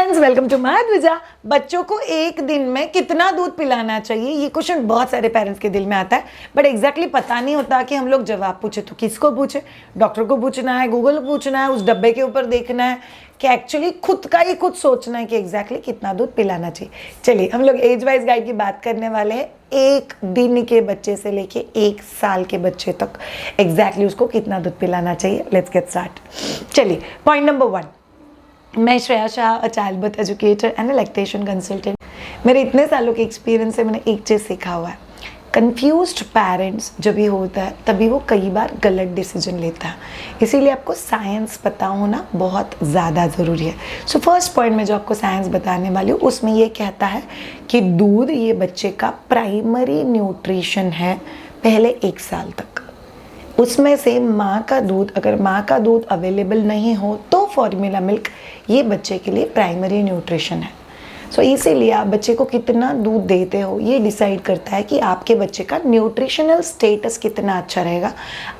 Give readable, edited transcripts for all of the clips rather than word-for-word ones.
Friends, welcome to my Dwija. बच्चों को एक दिन में कितना दूध पिलाना चाहिए, ये क्वेश्चन बहुत सारे पेरेंट्स के दिल में आता है, बट एग्जैक्टली पता नहीं होता कि हम लोग जवाब पूछे तो किसको पूछे। डॉक्टर को पूछना है, गूगल को पूछना है, उस डब्बे के ऊपर देखना है कि एक्चुअली खुद का ही खुद सोचना है कि एग्जैक्टली कितना दूध पिलाना चाहिए। चलिए, हम लोग एज वाइज गाइड की बात करने वाले हैं। एक दिन के बच्चे से लेके 1 साल के बच्चे तक एग्जैक्टली उसको कितना दूध पिलाना चाहिए। Let's get start. चलिए, पॉइंट नंबर 1। मैं Shreya Shah, a child birth educator and lactation consultant. मेरे इतने सालों के एक्सपीरियंस से मैंने एक चीज़ सीखा हुआ है, कन्फ्यूज्ड पेरेंट्स जब भी होता है तभी वो कई बार गलत डिसीजन लेता है। इसीलिए आपको साइंस पता होना बहुत ज़्यादा ज़रूरी है। सो फर्स्ट पॉइंट में जो आपको साइंस बताने वाली हूँ उसमें ये कहता है कि दूध ये बच्चे का प्राइमरी न्यूट्रिशन है पहले 1 साल तक। उसमें से माँ का दूध, अगर माँ का दूध अवेलेबल नहीं हो तो फॉर्मूला मिल्क ये बच्चे के लिए प्राइमरी न्यूट्रिशन है। सो इसीलिए आप बच्चे को कितना दूध देते हो ये डिसाइड करता है कि आपके बच्चे का न्यूट्रिशनल स्टेटस कितना अच्छा रहेगा,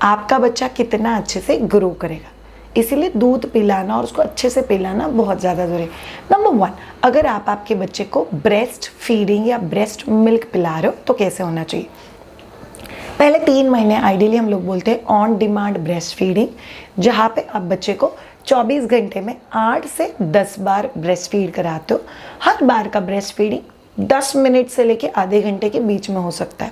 आपका बच्चा कितना अच्छे से ग्रो करेगा। इसीलिए दूध पिलाना और उसको अच्छे से पिलाना बहुत ज़्यादा ज़रूरी है। नंबर 1, अगर आप आपके बच्चे को ब्रेस्ट फीडिंग या ब्रेस्ट मिल्क पिला रहे हो तो कैसे होना चाहिए। पहले 3 महीने आइडियली हम लोग बोलते हैं ऑन डिमांड ब्रेस्ट फीडिंग, जहाँ पे आप बच्चे को 24 घंटे में 8 से 10 बार ब्रेस्ट फीड कराते हो। हर बार का ब्रेस्ट फीडिंग 10 मिनट से लेके आधे घंटे के बीच में हो सकता है।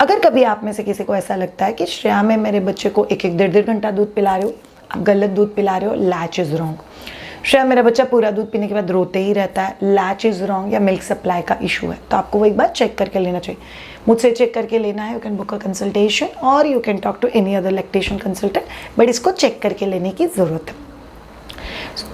अगर कभी आप में से किसी को ऐसा लगता है कि श्रेया में मेरे बच्चे को 1-1, 1.5 घंटा दूध पिला रहे हो, आप गलत दूध पिला रहे हो, लैच इज़ रॉन्ग। श्रेया मेरा बच्चा पूरा दूध पीने के बाद रोते ही रहता है, लैच इज़ रॉन्ग या मिल्क सप्लाई का इशू है, तो आपको वो एक बार चेक करके लेना चाहिए। मुझसे चेक करके लेना है, you can book a consultation और you can talk to any other lactation consultant, but इसको चेक करके लेने की ज़रूरत है।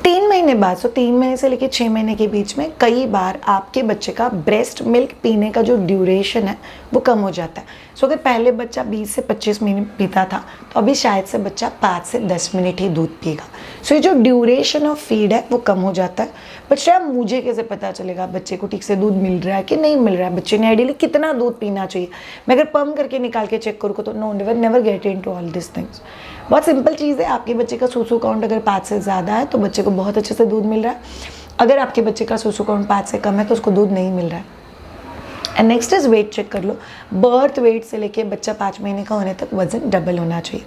3 महीने बाद, 3 महीने से लेकर 6 महीने के बीच में कई बार आपके बच्चे का ब्रेस्ट मिल्क पीने का जो ड्यूरेशन है वो कम हो जाता है। अगर पहले बच्चा 20 से 25 मिनट पीता था तो अभी शायद से बच्चा 5 से 10 मिनट ही दूध पिएगा। ये जो ड्यूरेशन ऑफ फीड है वो कम हो जाता है। बट शायद मुझे कैसे पता चलेगा बच्चे को ठीक से दूध मिल रहा है कि नहीं मिल रहा है, बच्चे ने आइडियली कितना दूध पीना चाहिए। मैं अगर पम्प करके निकाल के चेक करूँ तो no, never get into all this things. बहुत सिंपल चीज़ है, आपके बच्चे का सूसू काउंट अगर 5 से ज़्यादा है तो बच्चे को बहुत अच्छे से दूध मिल रहा है। अगर आपके बच्चे का सूसू काउंट 5 से कम है तो उसको दूध नहीं मिल रहा है। And next is weight check कर लो। बर्थ वेट से लेके बच्चा 5 महीने का होने तक वजन डबल होना चाहिए।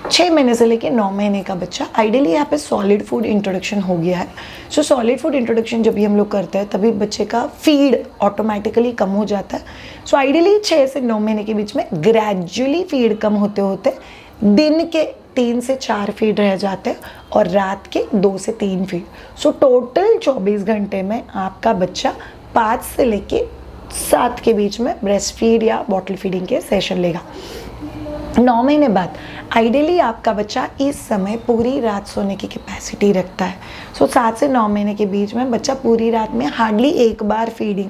6 महीने से लेके 9 महीने का बच्चा, आइडियली यहाँ पे सॉलिड फूड इंट्रोडक्शन हो गया है। सो सॉलिड फूड इंट्रोडक्शन जब भी हम लोग करते हैं तभी बच्चे का फीड ऑटोमेटिकली कम हो जाता है। सो आइडियली 6 से 9 महीने के बीच में ग्रेजुअली फीड कम होते होते दिन के 3 से 4 फीड रह जाते हैं और रात के 2 से 3 फीड। सो टोटल 24 घंटे में आपका बच्चा 5 से लेके 7 के बीच में ब्रेस्ट फीड या बॉटल फीडिंग के सेशन लेगा। 9 महीने बाद आइडियली आपका बच्चा इस समय पूरी रात सोने की कैपेसिटी रखता है। 7 से 9 महीने के बीच में बच्चा पूरी रात में हार्डली 1 बार फीडिंग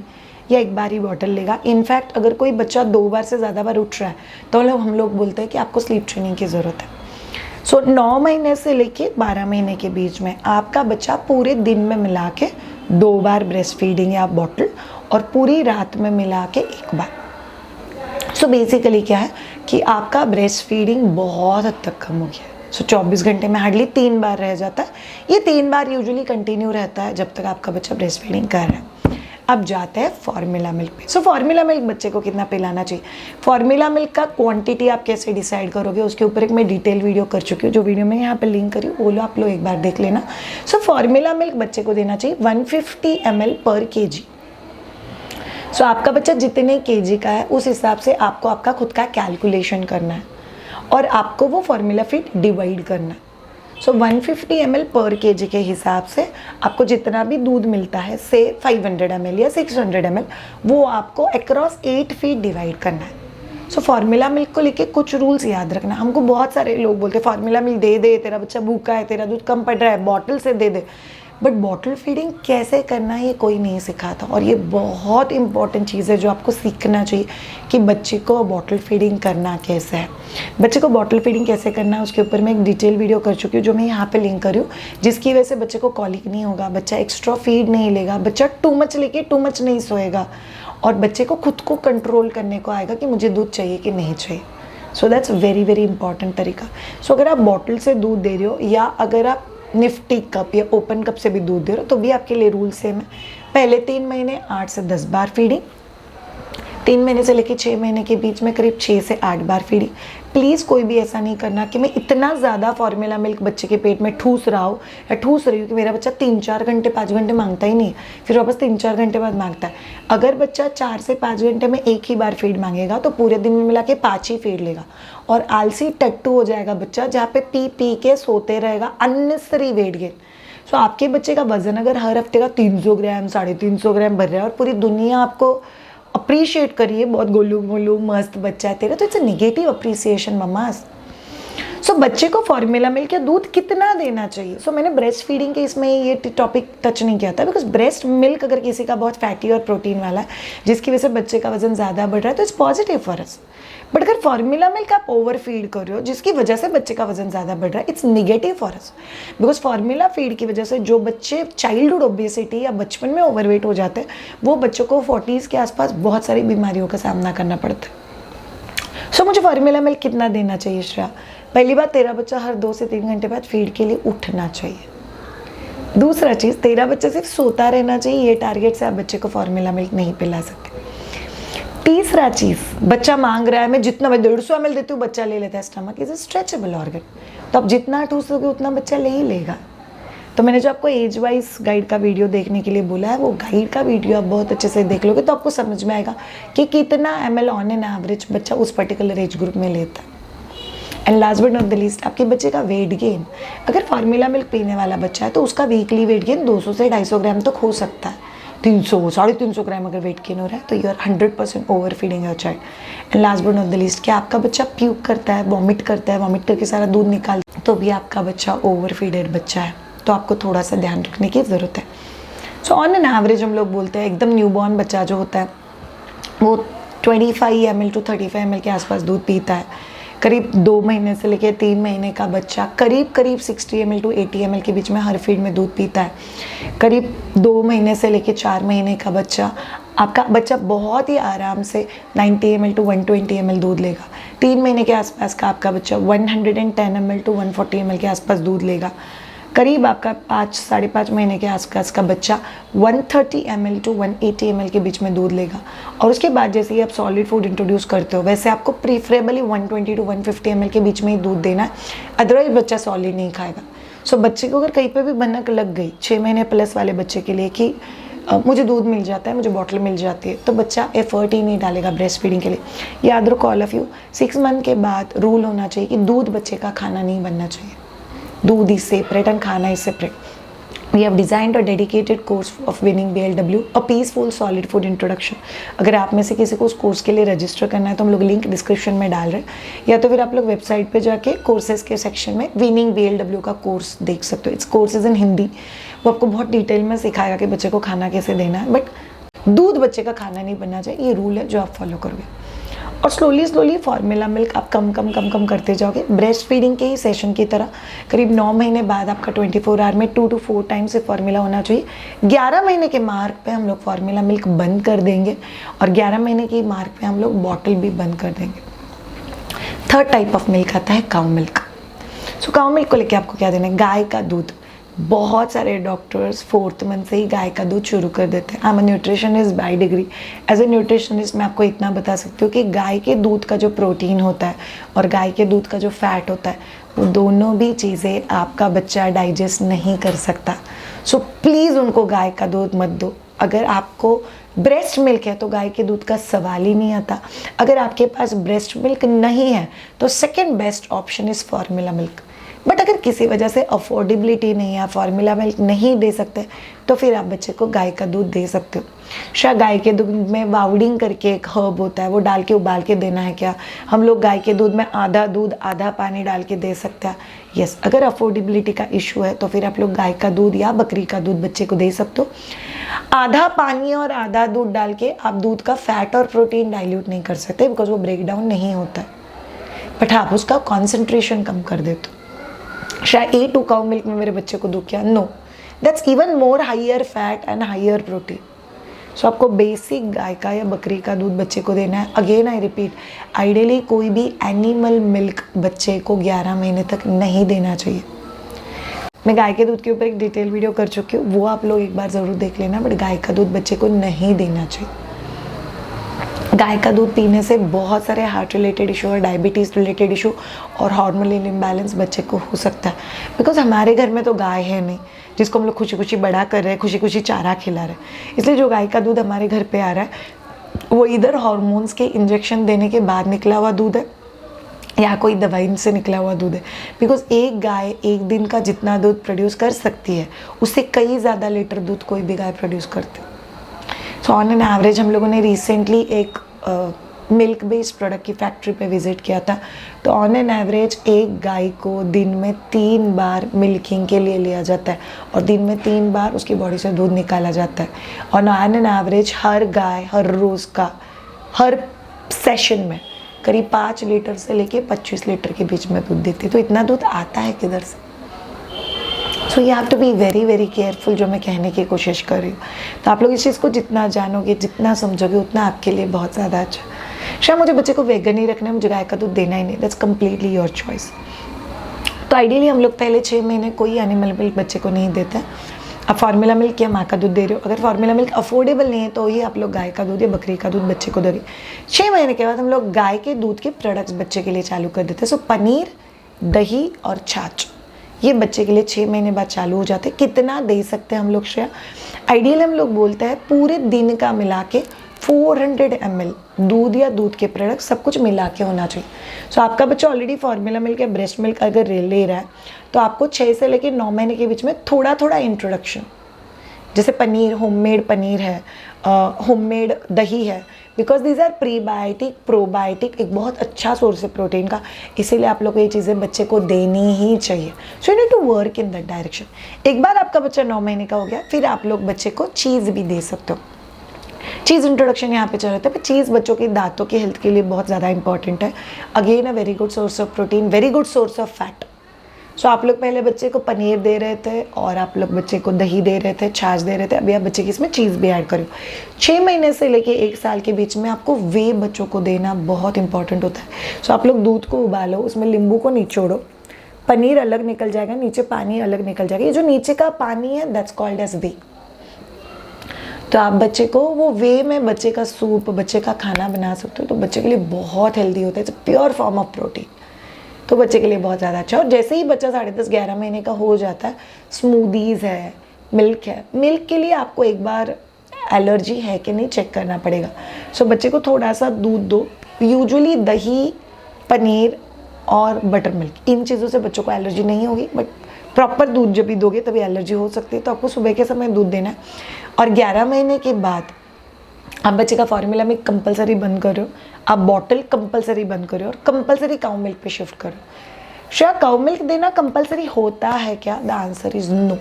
या 1 बार ही बॉटल लेगा। इनफैक्ट अगर कोई बच्चा 2 बार से ज़्यादा बार उठ रहा है तो हम लोग बोलते हैं कि आपको स्लीप ट्रेनिंग की ज़रूरत है। 9 महीने से लेके 12 महीने के बीच में आपका बच्चा पूरे दिन में मिला के 2 बार ब्रेस्ट फीडिंग या बॉटल और पूरी रात में मिला के 1 बार। बेसिकली क्या है कि आपका ब्रेस्ट फीडिंग बहुत हद तक कम हो गया है। 24 घंटे में हार्डली 3 बार रह जाता है। ये 3 बार यूजुअली कंटिन्यू रहता है जब तक आपका बच्चा ब्रेस्ट फीडिंग कर रहा है। अब जाते हैं फॉर्मूला मिल्क पे। फॉर्मूला मिल्क बच्चे को कितना पिलाना चाहिए। फॉर्मूला मिल्क का क्वांटिटी आप कैसे डिसाइड करोगे उसके ऊपर एक मैं डिटेल वीडियो कर चुकी हूँ, जो वीडियो मैं यहाँ पे लिंक करी वो लो आप लोग एक बार देख लेना। फॉर्मूला मिल्क बच्चे को देना चाहिए 150 ml पर kg। आपका बच्चा जितने kg का है उस हिसाब से आपको आपका खुद का कैलकुलेशन करना है और आपको वो फॉर्मूला फीड डिवाइड करना है। 150 ml पर kg के हिसाब से आपको जितना भी दूध मिलता है, से 500 ml या 600 ml, वो आपको अक्रॉस 8 फीड डिवाइड करना है। फॉर्मूला मिल्क को लेके कुछ रूल्स याद रखना। हमको बहुत सारे लोग बोलते हैं फॉर्मूला मिल्क दे दे, तेरा बच्चा भूखा है, तेरा दूध कम पड़ रहा है, बॉटल से दे दे। बट बॉटल फीडिंग कैसे करना है ये कोई नहीं सिखाता और ये बहुत इंपॉर्टेंट चीज़ है जो आपको सीखना चाहिए कि बच्चे को बॉटल फीडिंग करना कैसे है। बच्चे को बॉटल फीडिंग कैसे करना है उसके ऊपर मैं एक डिटेल वीडियो कर चुकी हूँ, जो मैं यहाँ पे लिंक करी हूँ, जिसकी वजह से बच्चे को कॉलिक नहीं होगा, बच्चा एक्स्ट्रा फीड नहीं लेगा, बच्चा टू मच लेके टू मच नहीं सोएगा और बच्चे को खुद को कंट्रोल करने को आएगा कि मुझे दूध चाहिए कि नहीं चाहिए। दैट्स वेरी इंपॉर्टेंट तरीका। अगर आप बॉटल से दूध दे रहे हो या अगर आप निफ्टी कप या ओपन कप से भी दूध दे रहे हो तो भी आपके लिए रूल सेम है। पहले 3 महीने 8 से 10 बार फीडिंग, 3 महीने से लेकर 6 महीने के बीच में करीब 6 से 8 बार फीडिंग। प्लीज़ कोई भी ऐसा नहीं करना कि मैं इतना ज़्यादा फॉर्मूला मिल्क बच्चे के पेट में ठूस रहा हूँ या ठूस रही हूँ कि मेरा बच्चा 3-4 घंटे 5 घंटे मांगता ही नहीं है, फिर वापस 3-4 घंटे बाद मांगता है। अगर बच्चा 4 से 5 घंटे में एक ही बार फीड मांगेगा तो पूरे दिन में मिला के 5 ही फीड लेगा और आलसी टट्टू हो जाएगा बच्चा, जहाँ पे पी पी के सोते रहेगा, अननेसेसरी वेट गेन। सो आपके बच्चे का वजन अगर हर हफ्ते का 300 ग्राम 350 ग्राम बढ़ रहा है और पूरी दुनिया आपको अप्रिशिएट करिए, बहुत गोलू मोलू मस्त बच्चा है तेरा, तो it's a negative appreciation mamas. So बच्चे को फॉर्मूला मिल्क या दूध कितना देना चाहिए? सो मैंने ब्रेस्ट फीडिंग के इसमें ये टॉपिक टच नहीं किया था, बिकॉज ब्रेस्ट मिल्क अगर किसी का बहुत फैटी और प्रोटीन वाला है जिसकी वजह से बच्चे का वजन ज़्यादा बढ़ रहा है तो it's positive for us. But अगर फॉर्मूला मिल्क आप ओवर फीड कर रहे हो जिसकी वजह से बच्चे का वजन ज़्यादा बढ़ रहा है, it's negative for us. Because formula feed की वजह से जो बच्चे चाइल्डहुड ओबेसिटी या बचपन में ओवरवेट हो जाते हैं वो बच्चों को 40s के आसपास बहुत सारी बीमारियों का सामना करना पड़ता है। सो मुझे फॉर्मूला मिल्क कितना देना चाहिए श्रेया? पहली बात, तेरा बच्चा हर 2 से 3 घंटे बाद फीड के लिए उठना चाहिए। दूसरा चीज़, तेरा बच्चा सिर्फ सोता रहना चाहिए, ये टारगेट से आप बच्चे को फॉर्मूला मिल्क नहीं पिला सकते। तीसरा चीज़, बच्चा मांग रहा है मैं जितना मैं 150 ml देती हूँ बच्चा ले लेता है। Stomach is a stretchable organ, तो आप जितना ठूसोगे उतना बच्चा ले ही लेगा। तो मैंने जो आपको एज वाइज गाइड का वीडियो देखने के लिए बोला है वो गाइड का वीडियो आप बहुत अच्छे से देख लोगे तो आपको समझ में आएगा कि कितना ml ऑन एन एवरेज बच्चा उस पर्टिकुलर एज ग्रुप में लेता है। And last but not the least, आपके बच्चे का वेट गेन, अगर फॉर्मूला मिल्क पीने वाला बच्चा है तो उसका वीकली वेट गेन 200 से 250 ग्राम तक हो सकता है। 300 350 ग्राम अगर वेट गेन हो रहा है तो you are 100% over feeding your child. And last but not the least, क्या आपका बच्चा प्यूक करता है, वॉमिट करता है, वॉमिट करके सारा दूध निकालता है तो भी आपका बच्चा ओवर फीडेड बच्चा है, तो आपको थोड़ा सा ध्यान रखने की ज़रूरत है। सो ऑन एन एवरेज हम लोग बोलते हैं एकदम न्यूबॉर्न बच्चा जो होता है वो 25 ml to 35 ml के आसपास दूध पीता है। करीब 2 महीने से लेकर 3 महीने का बच्चा करीब 60 ml to 80 ml के बीच में हर फीड में दूध पीता है। करीब 2 महीने से लेकर 4 महीने का बच्चा, आपका बच्चा बहुत ही आराम से 90 ml to 120 ml दूध लेगा। 3 महीने के आसपास का आपका बच्चा 110 ml to 140 ml के आसपास दूध लेगा। करीब आपका 5-5.5 महीने के आसपास का बच्चा 130 ml to 180 ml के बीच में दूध लेगा। और उसके बाद जैसे ही आप सॉलिड फूड इंट्रोड्यूस करते हो वैसे आपको प्रीफरेबली 120 to 150 ml के बीच में ही दूध देना है, अदरवाइज बच्चा सॉलिड नहीं खाएगा। सो बच्चे को अगर कहीं पे भी भनक लग गई 6 महीने प्लस वाले बच्चे के लिए कि मुझे दूध मिल जाता है, मुझे बॉटल मिल जाती है, तो बच्चा एफर्ट ही नहीं डालेगा ब्रेस्ट फीडिंग के लिए। याद रखो ऑल ऑफ यू, 6 मंथ के बाद रूल होना चाहिए कि दूध बच्चे का खाना नहीं बनना चाहिए। दूध is separate and खाना is separate. We have designed a dedicated course of winning BLW, a peaceful solid food introduction. अगर आप में से किसी को उस कोर्स के लिए रजिस्टर करना है तो हम लोग लिंक डिस्क्रिप्शन में डाल रहे हैं, या तो फिर आप लोग वेबसाइट पे जाके कोर्सेज के सेक्शन में विनिंग BLW का कोर्स देख सकते हो। Its course is in Hindi, वो आपको बहुत डिटेल में सिखाएगा कि बच्चे को खाना कैसे देना है, बट दूध बच्चे का खाना नहीं बनना चाहिए, ये रूल है जो आप फॉलो करोगे। और स्लोली फॉर्मूला मिल्क आप कम करते जाओगे, ब्रेस्ट फीडिंग के ही सेशन की तरह। करीब 9 महीने बाद आपका 24 आवर में 2 to 4 टाइम्स से फॉर्मूला होना चाहिए। 11 महीने के मार्क पे हम लोग फॉर्मूला मिल्क बंद कर देंगे और 11 महीने के मार्क पे हम लोग बॉटल भी बंद कर देंगे। थर्ड टाइप ऑफ मिल्क आता है काउ मिल्क। सो काउ मिल्क को लेके आपको क्या देना है? गाय का दूध। बहुत सारे डॉक्टर्स 4th मंथ से ही गाय का दूध शुरू कर देते हैं। I am a nutritionist by degree. As a nutritionist मैं आपको इतना बता सकती हूँ कि गाय के दूध का जो प्रोटीन होता है और गाय के दूध का जो फैट होता है वो दोनों भी चीज़ें आपका बच्चा डाइजेस्ट नहीं कर सकता। सो प्लीज़ उनको गाय का दूध मत दो। अगर आपको ब्रेस्ट मिल्क है तो गाय के दूध का सवाल ही नहीं आता। अगर आपके पास ब्रेस्ट मिल्क नहीं है तो second best option is formula milk. But अगर किसी वजह से अफोर्डेबिलिटी नहीं है, फॉर्मूला मिल्क नहीं दे सकते, तो फिर आप बच्चे को गाय का दूध दे सकते हो। शायद गाय के दूध में वाउडिंग करके एक हर्ब होता है, वो डाल के उबाल के देना है क्या? हम लोग गाय के दूध में आधा दूध आधा पानी डाल के दे सकते हैं। यस, अगर अफोर्डेबिलिटी का इशू है तो फिर आप लोग गाय का दूध या बकरी का दूध बच्चे को दे सकते हो। आधा पानी और आधा दूध डाल के आप दूध का फैट और प्रोटीन डाइल्यूट नहीं कर सकते, बिकॉज वो ब्रेक डाउन नहीं होता है, बट आप उसका कॉन्सेंट्रेशन कम कर देते हो। शायद A2 काउ मिल्क में मेरे बच्चे को दूं क्या? No, that's even more higher fat and higher protein. So आपको बेसिक गाय का या बकरी का दूध बच्चे को देना है। अगेन आई रिपीट, आइडियली कोई भी एनिमल मिल्क बच्चे को 11 महीने तक नहीं देना चाहिए। मैं गाय के दूध के ऊपर एक डिटेल वीडियो कर चुकी हूँ, वो आप लोग एक बार ज़रूर देख लेना। बट गाय का दूध बच्चे को नहीं देना चाहिए। गाय का दूध पीने से बहुत सारे हार्ट रिलेटेड इशू और डायबिटीज़ रिलेटेड इशू और हार्मोनल इम्बैलेंस बच्चे को हो सकता है। बिकॉज हमारे घर में तो गाय है नहीं जिसको हम लोग खुशी खुशी बड़ा कर रहे हैं, खुशी खुशी चारा खिला रहे हैं। इसलिए जो गाय का दूध हमारे घर पे आ रहा है वो इधर हार्मोन्स के इंजेक्शन देने के बाद निकला हुआ दूध है या कोई दवाई से निकला हुआ दूध है। बिकॉज एक गाय एक दिन का जितना दूध प्रोड्यूस कर सकती है उससे कई ज़्यादा लीटर दूध कोई भी गाय प्रोड्यूस करती है। सो ऑन एन एवरेज हम लोगों ने रिसेंटली एक मिल्क बेस्ड प्रोडक्ट की फैक्ट्री पे विज़िट किया था। तो ऑन एन एवरेज एक गाय को दिन में 3 बार मिल्किंग के लिए लिया जाता है और दिन में 3 बार उसकी बॉडी से दूध निकाला जाता है। और ऑन एन एवरेज हर गाय हर रोज़ का हर सेशन में करीब 5 लीटर से लेके 25 लीटर के बीच में दूध देती है। तो इतना दूध आता है किधर से? So you have to be very very careful, जो मैं कहने की कोशिश कर रही हूँ। तो आप लोग इस चीज़ को जितना जानोगे जितना समझोगे उतना आपके लिए बहुत ज़्यादा अच्छा। शायद मुझे बच्चे को वेगन ही रखना है, मुझे गाय का दूध देना ही नहीं, दैट्स कम्प्लीटली योर चॉइस। तो आइडियली हम लोग पहले 6 महीने कोई एनिमल मिल्क बच्चे को नहीं देते। अब फार्मूला मिल्क या माँ का दूध दे रहे हो, अगर फार्मूला मिल्क अफोर्डेबल नहीं है तो ही आप लोग गाय का दूध या बकरी का दूध बच्चे को दोगे। 6 महीने के बाद हम लोग गाय के दूध के प्रोडक्ट्स बच्चे के लिए चालू कर देते हैं। सो पनीर, दही और छाछ ये बच्चे के लिए 6 महीने बाद चालू हो जाते हैं। कितना दे सकते हैं हम लोग श्रेया? आइडियल हम लोग बोलते हैं पूरे दिन का मिला के 400 ml दूध या दूध के प्रोडक्ट सब कुछ मिला के होना चाहिए। सो आपका बच्चा ऑलरेडी फार्मूला मिल्क या ब्रेस्ट मिल्क अगर ले रहा है तो आपको 6 से लेकर 9 महीने के बीच में थोड़ा थोड़ा इंट्रोडक्शन, जैसे पनीर, होममेड पनीर है, होममेड दही है, because these are prebiotic probiotic, एक बहुत अच्छा सोर्स है प्रोटीन का। इसीलिए आप लोग को ये चीज़ें बच्चे को देनी ही चाहिए। So you need to work in that direction. एक बार आपका बच्चा 9 महीने का हो गया फिर आप लोग बच्चे को चीज़ भी दे सकते हो। चीज़ इंट्रोडक्शन यहाँ पे चल रहा था, पर चीज़ बच्चों के दांतों की हेल्थ के लिए बहुत ज़्यादा इंपॉर्टेंट है। Again a very good source of protein, very good source of fat. So आप लोग पहले बच्चे को पनीर दे रहे थे और आप लोग बच्चे को दही दे रहे थे, छाछ दे रहे थे, अभी आप बच्चे की इसमें चीज़ भी ऐड करो। 6 महीने से लेके 1 साल के बीच में आपको वे बच्चों को देना बहुत इंपॉर्टेंट होता है। सो आप लोग दूध को उबालो, उसमें नींबू को निचोड़ो, पनीर अलग निकल जाएगा, नीचे पानी अलग निकल जाएगा। ये जो नीचे का पानी है दैट्स कॉल्ड एज वे। तो आप बच्चे को वो वे में बच्चे का सूप, बच्चे का खाना बना सकते हो, तो बच्चे के लिए बहुत हेल्दी होता है। It's pure form of protein, तो बच्चे के लिए बहुत ज़्यादा अच्छा। और जैसे ही बच्चा 10.5-11 महीने का हो जाता है, स्मूदीज़ है, मिल्क है, मिल्क के लिए आपको एक बार एलर्जी है कि नहीं चेक करना पड़ेगा। सो बच्चे को थोड़ा सा दूध दो, यूजुअली दही, पनीर और बटर मिल्क, इन चीज़ों से बच्चों को एलर्जी नहीं होगी। बट प्रॉपर दूध जब भी दोगे तभी एलर्जी हो सकती है। तो आपको सुबह के समय दूध देना है। और 11 महीने के बाद आप बच्चे का फार्मूला मिल्क कंपलसरी बंद करो, आप बॉटल कंपलसरी बंद करो और कंपलसरी काउ मिल्क पे शिफ्ट करो। श्रेया, काउ मिल्क देना कंपलसरी होता है क्या? The answer is no.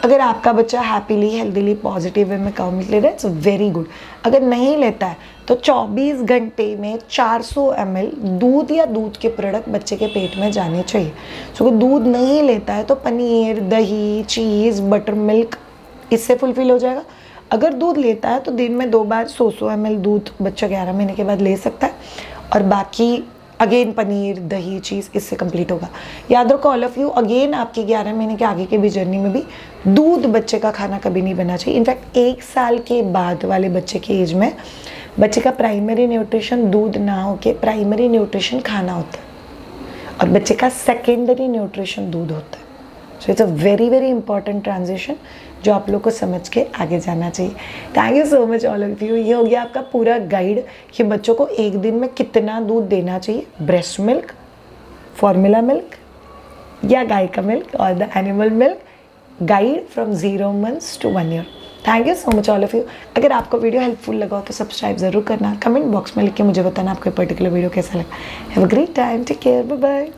अगर आपका बच्चा हैप्पीली, हेल्दीली, पॉजिटिव वे में काउ मिल्क ले रहा है इट्स वेरी गुड। अगर नहीं लेता है तो 24 घंटे में 400 ml दूध या दूध के प्रोडक्ट बच्चे के पेट में जाने चाहिए। सो अगर दूध नहीं लेता है तो पनीर, दही, चीज़, बटर मिल्क इससे फुलफिल हो जाएगा। अगर दूध लेता है तो दिन में 2 बार 100 ml दूध बच्चा 11 महीने के बाद ले सकता है और बाकी अगेन पनीर, दही, चीज़ इससे कंप्लीट होगा। याद रखो ऑल ऑफ यू, अगेन आपकी 11 महीने के आगे के भी जर्नी में भी दूध बच्चे का खाना कभी नहीं बनना चाहिए। इनफैक्ट 1 साल के बाद वाले बच्चे के एज में बच्चे का प्राइमरी न्यूट्रिशन दूध ना हो के प्राइमरी न्यूट्रिशन खाना होता है और बच्चे का सेकेंडरी न्यूट्रिशन दूध होता है। So it's a very very important transition जो आप लोग को समझ के आगे जाना चाहिए। Thank you so much all of you. ये हो गया आपका पूरा गाइड कि बच्चों को एक दिन में कितना दूध देना चाहिए, ब्रेस्ट मिल्क, फॉर्मूला मिल्क या गाय का मिल्क और the animal milk guide from 0 months to 1 year। Thank you so much all of you. अगर आपको वीडियो हेल्पफुल लगा हो तो सब्सक्राइब ज़रूर करना, कमेंट बॉक्स में लिख के मुझे बताना आपको पर्टिकुलर वीडियो कैसा लगा। Have a great time, take care, bye bye.